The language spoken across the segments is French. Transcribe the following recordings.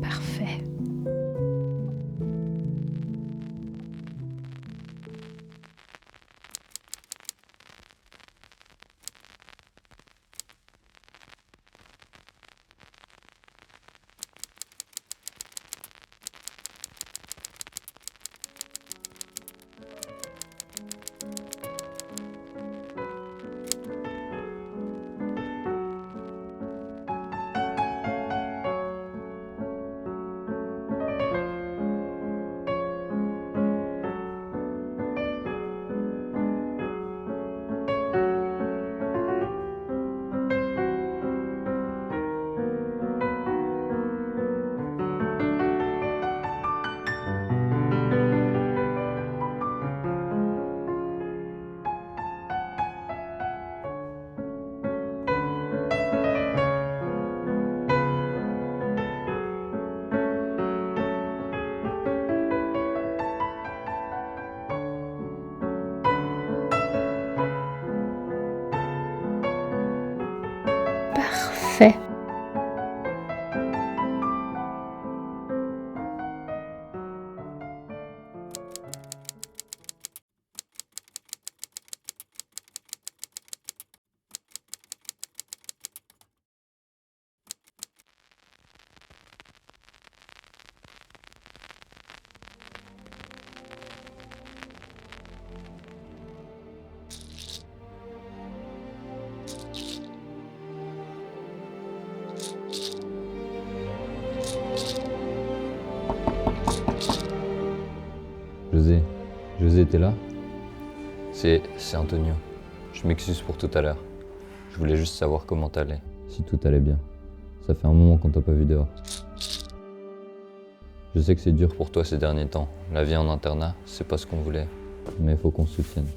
Parfait. Parfait. José, t'es là? C'est Antonio. Je m'excuse pour tout à l'heure. Je voulais juste savoir comment t'allais. Si tout allait bien. Ça fait un moment qu'on t'a pas vu dehors. Je sais que c'est dur pour toi ces derniers temps. La vie en internat, c'est pas ce qu'on voulait. Mais il faut qu'on se soutienne.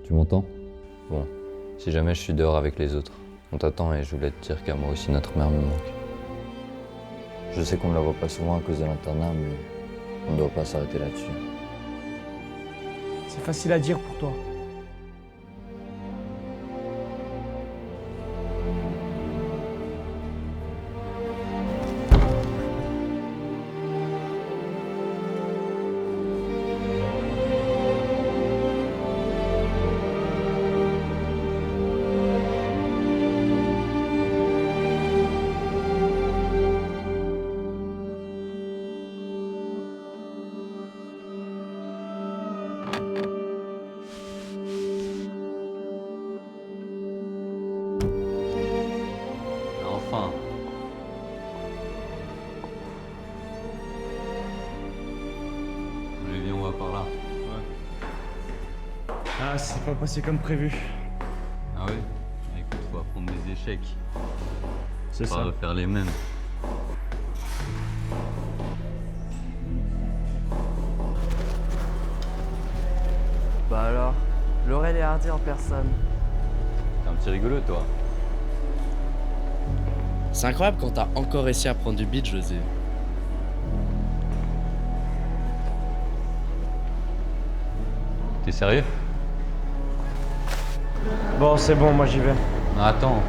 Tu m'entends? Bon, si jamais je suis dehors avec les autres, on t'attend et je voulais te dire qu'à moi aussi notre mère me manque. Je sais qu'on ne la voit pas souvent à cause de l'internat, mais on ne doit pas s'arrêter là-dessus. C'est facile à dire pour toi. Enfin. Allez, viens, on va par là. Ouais. Ah, c'est pas passé comme prévu. Ah ouais? Écoute, faut apprendre des échecs. C'est Pas ça. refaire les mêmes. Bah alors, Laurel et Hardy en personne. T'es un petit rigolo, toi. C'est incroyable quand t'as encore réussi à prendre du beat, José. T'es sérieux? Bon, c'est bon, moi j'y vais. Non, attends.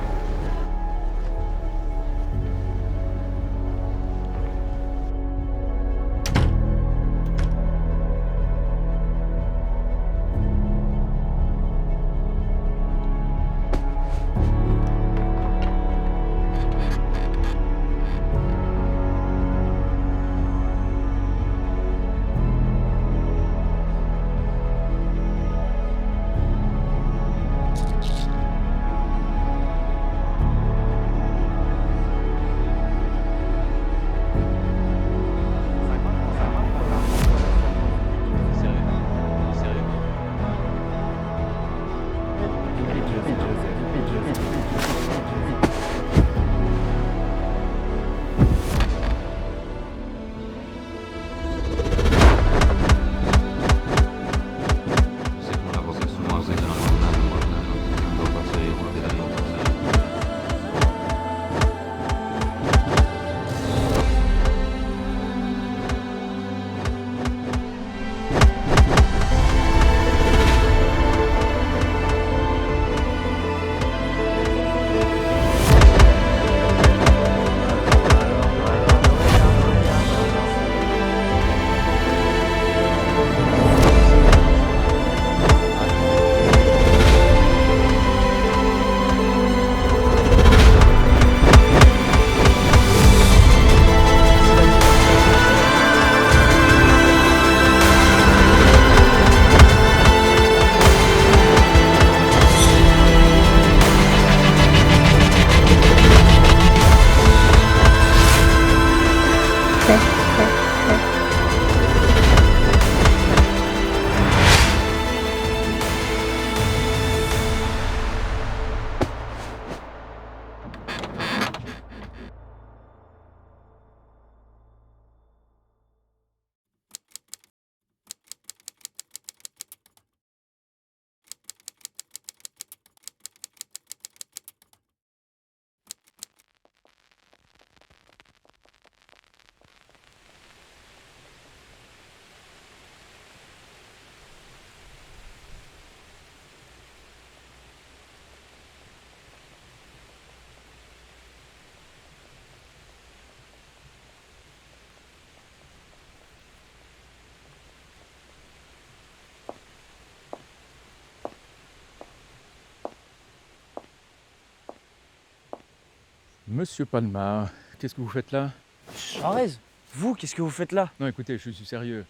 Monsieur Palma, qu'est-ce que vous faites là? Suarez, vous, qu'est-ce que vous faites là? Non, écoutez, je suis sérieux.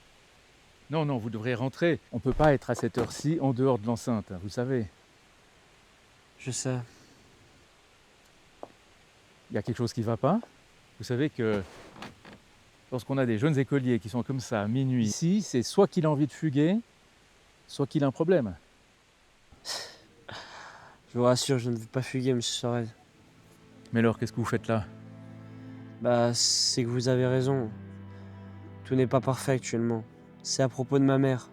Non, vous devrez rentrer. On ne peut pas être à cette heure-ci en dehors de l'enceinte, vous savez. Je sais. Il y a quelque chose qui ne va pas. Vous savez que lorsqu'on a des jeunes écoliers qui sont comme ça à minuit, ici, c'est soit qu'il a envie de fuguer, soit qu'il a un problème. Je vous rassure, je ne veux pas fuguer, monsieur Suarez. Mais alors, qu'est-ce que vous faites là? Bah, c'est que vous avez raison. Tout n'est pas parfait actuellement. C'est à propos de ma mère.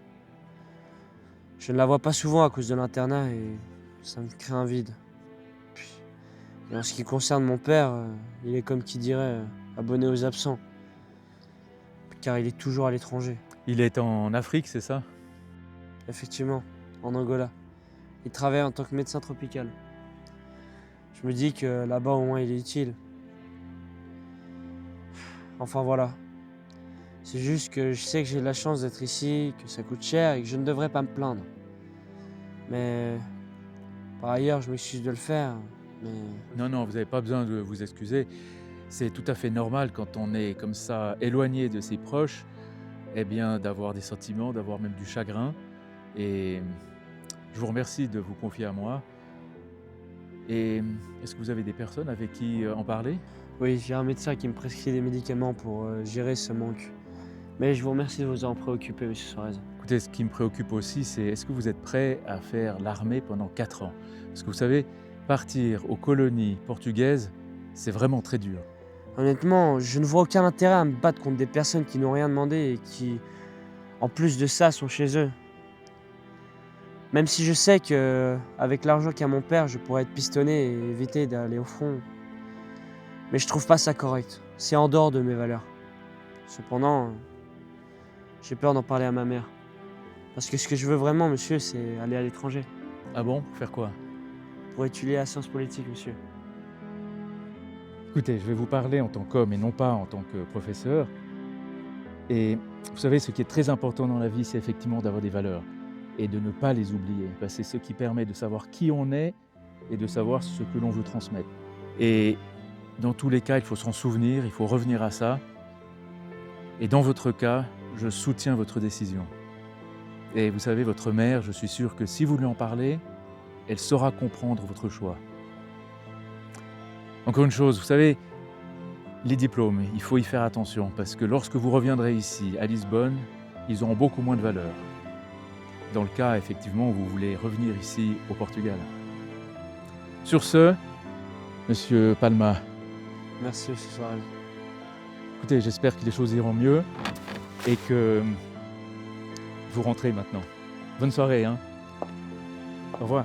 Je ne la vois pas souvent à cause de l'internat et ça me crée un vide. Et en ce qui concerne mon père, il est comme qui dirait abonné aux absents. Car il est toujours à l'étranger. Il est en Afrique, c'est ça? Effectivement, en Angola. Il travaille en tant que médecin tropical. Je me dis que là-bas au moins il est utile. Enfin voilà. C'est juste que je sais que j'ai de la chance d'être ici, que ça coûte cher et que je ne devrais pas me plaindre. Mais par ailleurs, je m'excuse de le faire. Mais Non, vous n'avez pas besoin de vous excuser. C'est tout à fait normal quand on est comme ça, éloigné de ses proches, eh bien, d'avoir des sentiments, d'avoir même du chagrin. Et je vous remercie de vous confier à moi. Et est-ce que vous avez des personnes avec qui en parler? oui, j'ai un médecin qui me prescrit des médicaments pour gérer ce manque. Mais je vous remercie de vous en préoccuper, monsieur Suarez. Écoutez, ce qui me préoccupe aussi, c'est est-ce que vous êtes prêt à faire l'armée pendant 4 ans? Parce que vous savez, partir aux colonies portugaises, c'est vraiment très dur. Honnêtement, je ne vois aucun intérêt à me battre contre des personnes qui n'ont rien demandé et qui, en plus de ça, sont chez eux. Même si je sais que, avec l'argent qu'a mon père, je pourrais être pistonné et éviter d'aller au front. Mais je trouve pas ça correct. C'est en dehors de mes valeurs. Cependant, j'ai peur d'en parler à ma mère. Parce que ce que je veux vraiment, monsieur, c'est aller à l'étranger. Ah bon? Pour faire quoi? Pour étudier la science politique, monsieur. Écoutez, je vais vous parler en tant qu'homme et non pas en tant que professeur. Et vous savez, ce qui est très important dans la vie, c'est effectivement d'avoir des valeurs et de ne pas les oublier. Parce que c'est ce qui permet de savoir qui on est et de savoir ce que l'on veut transmettre. Et dans tous les cas, il faut s'en souvenir, il faut revenir à ça. Et dans votre cas, je soutiens votre décision. Et vous savez, votre mère, je suis sûr que si vous lui en parlez, elle saura comprendre votre choix. Encore une chose, vous savez, les diplômes, il faut y faire attention parce que lorsque vous reviendrez ici, à Lisbonne, ils auront beaucoup moins de valeur. Dans le cas, effectivement, où vous voulez revenir ici au Portugal. Sur ce, monsieur Palma, Merci, monsieur Suarez. écoutez, j'espère que les choses iront mieux et que vous rentrez maintenant. Bonne soirée, hein. Au revoir.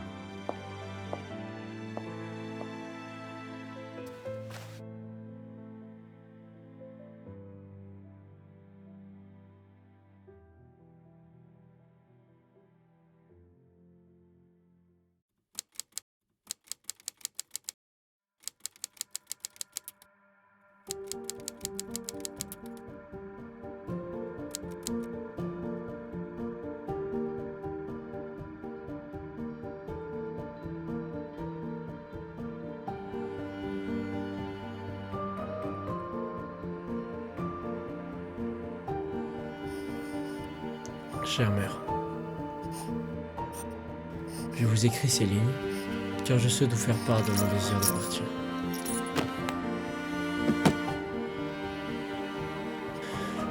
Chère mère, je vous écris ces lignes car je souhaite vous faire part de mon désir de partir.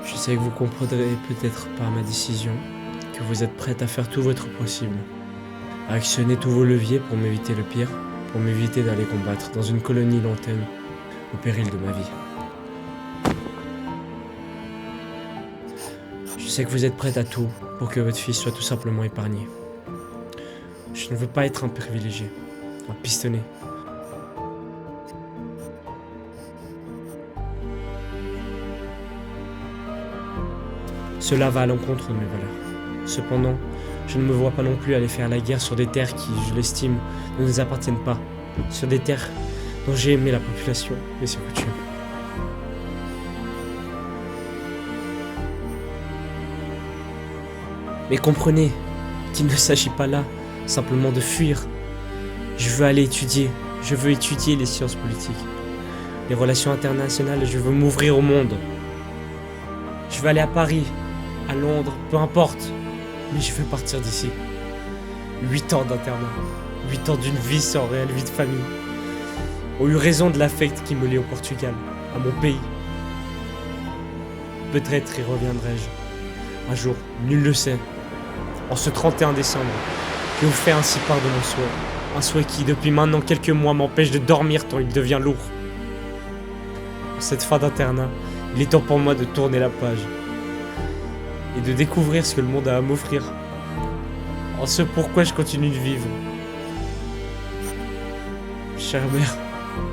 Je sais que vous comprendrez peut-être par ma décision que vous êtes prête à faire tout votre possible, à actionner tous vos leviers pour m'éviter le pire, pour m'éviter d'aller combattre dans une colonie lointaine au péril de ma vie. Je sais que vous êtes prête à tout pour que votre fils soit tout simplement épargné. Je ne veux pas être un privilégié, un pistonné. Cela va à l'encontre de mes valeurs. Cependant, je ne me vois pas non plus aller faire la guerre sur des terres qui, je l'estime, ne nous appartiennent pas. Sur des terres dont j'ai aimé la population et ses coutumes. Mais comprenez qu'il ne s'agit pas là simplement de fuir. Je veux aller étudier, je veux étudier les sciences politiques. les relations internationales et je veux m'ouvrir au monde. Je veux aller à Paris, à Londres, peu importe. Mais je veux partir d'ici. 8 ans d'internat, 8 ans d'une vie sans réelle vie de famille, ont eu raison de l'affect qui me lie au Portugal, à mon pays. Peut-être y reviendrai-je. Un jour, nul ne sait. En ce 31 décembre, je vous fais ainsi part de mon souhait. Un souhait qui, depuis maintenant quelques mois, m'empêche de dormir tant il devient lourd. En cette fin d'internat, il est temps pour moi de tourner la page et de découvrir ce que le monde a à m'offrir. En ce pourquoi je continue de vivre. Chère mère,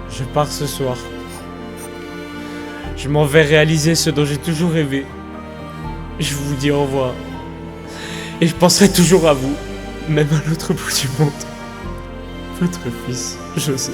je pars ce soir. Je m'en vais réaliser ce dont j'ai toujours rêvé. Je vous dis au revoir. Et je penserai toujours à vous, même à l'autre bout du monde. Votre fils, José.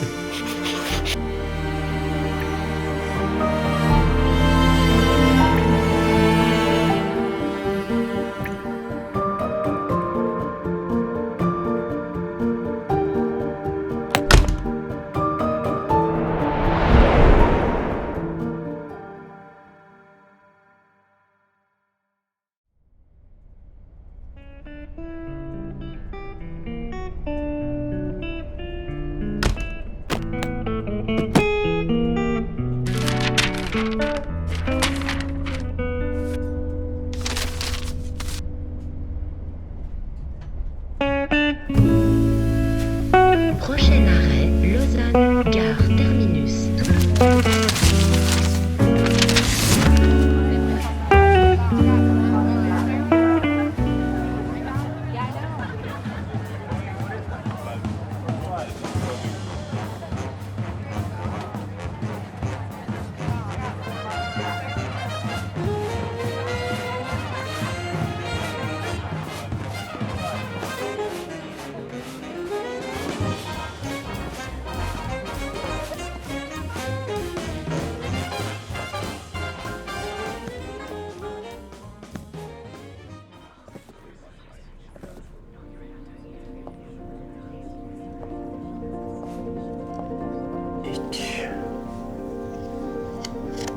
Prochain arrêt, Lausanne, gare terminus.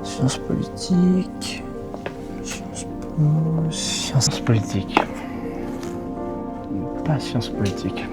Sciences politiques. Sciences politiques. Pas sciences politiques.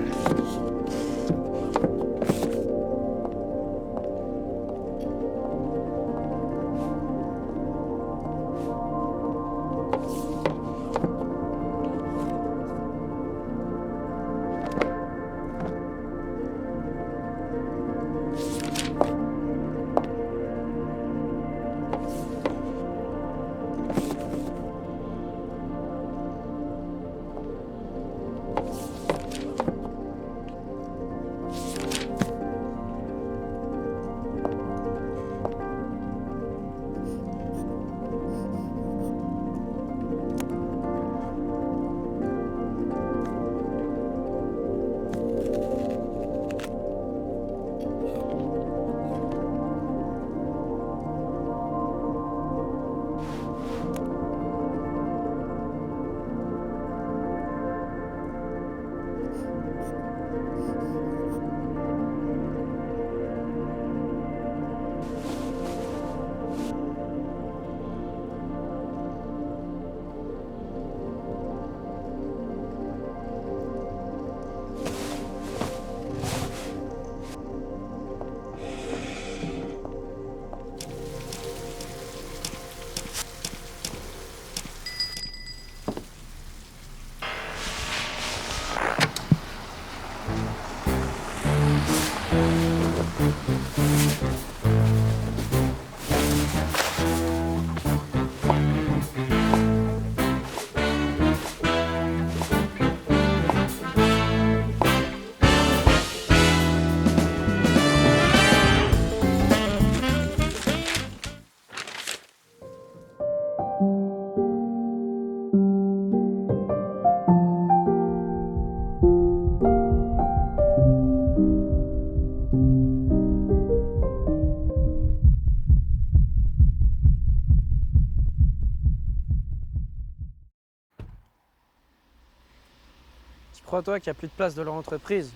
Tu crois toi qu'il n'y a plus de place dans leur entreprise?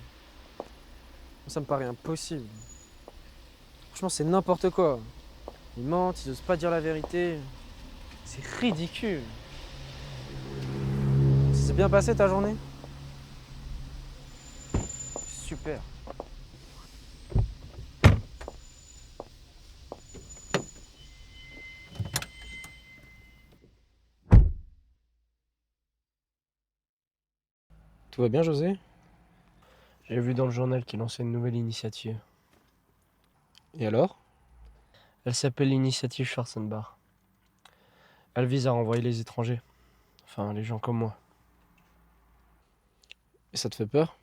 Ça me paraît impossible. Franchement, c'est n'importe quoi. Ils mentent, ils osent pas dire la vérité. C'est ridicule. Ça s'est bien passé ta journée? Super. Tout va bien, José? J'ai vu dans le journal qu'il lançait une nouvelle initiative. Et alors? Elle s'appelle l'initiative Schwarzenbach. Elle vise à renvoyer les étrangers. Enfin, les gens comme moi. Et ça te fait peur?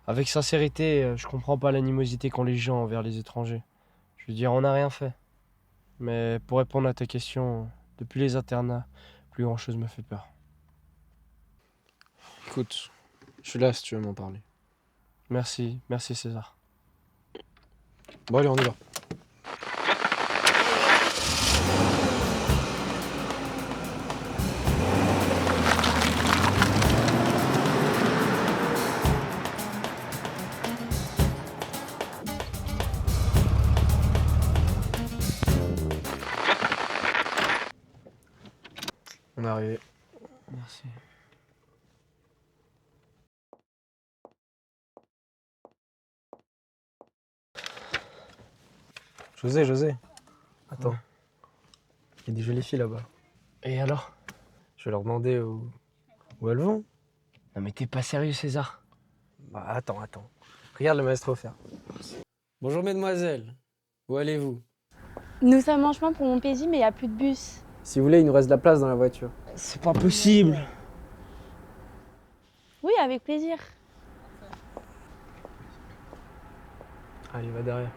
Avec sincérité, je comprends pas l'animosité qu'ont les gens envers les étrangers. Je veux dire, on n'a rien fait. Mais pour répondre à ta question, depuis les internats, plus grand chose me fait peur. Écoute, je suis là si tu veux m'en parler. Merci César. Bon allez, on y va. On est arrivé. Merci. José. Attends. Il y a des jolies filles là-bas. Et alors? Je vais leur demander où elles vont. Non mais t'es pas sérieux César? Bah attends. Regarde le maestro faire. Bonjour mesdemoiselles. Où allez-vous? Nous sommes en chemin pour Montpellier, mais il n'y a plus de bus. Si vous voulez, il nous reste de la place dans la voiture. C'est pas possible. Oui, avec plaisir. Allez, va derrière.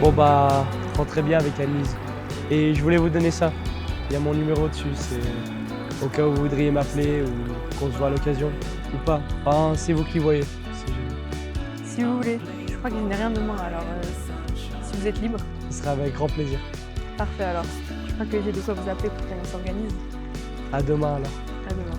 Bon bah, rentrez bien avec Anise. Et je voulais vous donner ça. Il y a mon numéro dessus, c'est au cas où vous voudriez m'appeler ou qu'on se voit à l'occasion. Ou pas. Enfin, c'est vous qui voyez. Si vous voulez. Je crois que je n'ai rien demain, alors si vous êtes libre. Ce sera avec grand plaisir. Parfait alors. Je crois que j'ai de quoi vous appeler pour qu'on s'organise. À demain alors. À demain.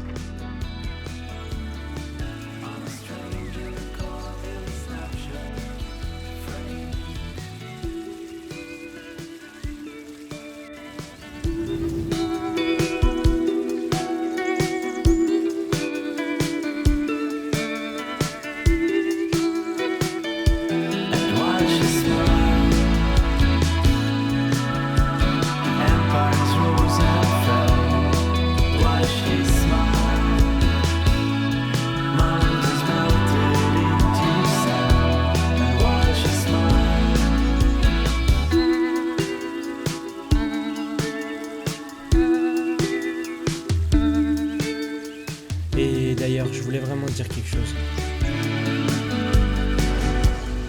Et d'ailleurs, je voulais vraiment te dire quelque chose.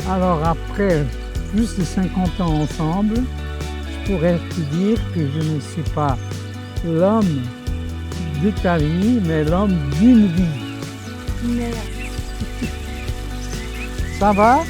Alors après plus de 50 ans ensemble, je pourrais te dire que je ne suis pas l'homme de ta vie, mais l'homme d'une vie. Merci. Ça va?